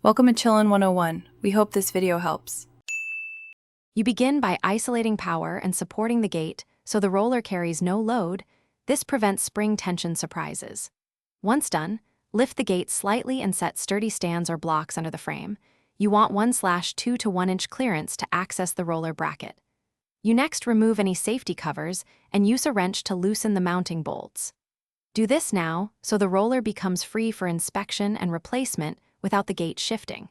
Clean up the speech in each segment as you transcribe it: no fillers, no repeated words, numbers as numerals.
Welcome to Chillin' 101. We hope this video helps. You begin by isolating power and supporting the gate so the roller carries no load. This prevents spring tension surprises. Once done, lift the gate slightly and set sturdy stands or blocks under the frame. You want 1/2 to 1 inch clearance to access the roller bracket. You next remove any safety covers and use a wrench to loosen the mounting bolts. Do this now so the roller becomes free for inspection and replacement without the gate shifting.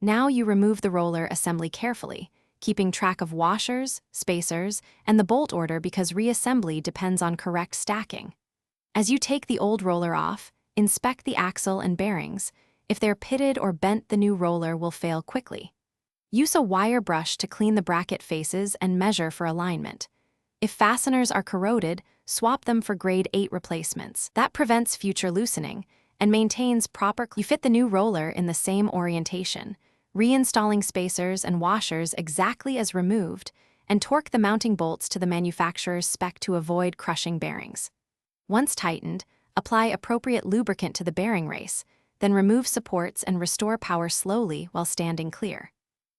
Now you remove the roller assembly carefully, keeping track of washers, spacers, and the bolt order because reassembly depends on correct stacking. As you take the old roller off, inspect the axle and bearings. If they're pitted or bent, the new roller will fail quickly. Use a wire brush to clean the bracket faces and measure for alignment. If fasteners are corroded, swap them for grade 8 replacements. That prevents future loosening and maintains proper. You fit the new roller in the same orientation, reinstalling spacers and washers exactly as removed, and torque the mounting bolts to the manufacturer's spec to avoid crushing bearings. Once tightened, apply appropriate lubricant to the bearing race, then remove supports and restore power slowly while standing clear.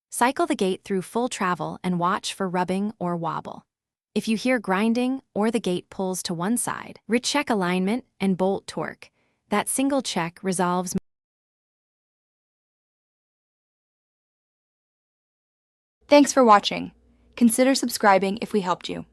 Cycle the gate through full travel and watch for rubbing or wobble. If you hear grinding or the gate pulls to one side, recheck alignment and bolt torque. That single check resolves. Thanks for watching. Consider subscribing if we helped you.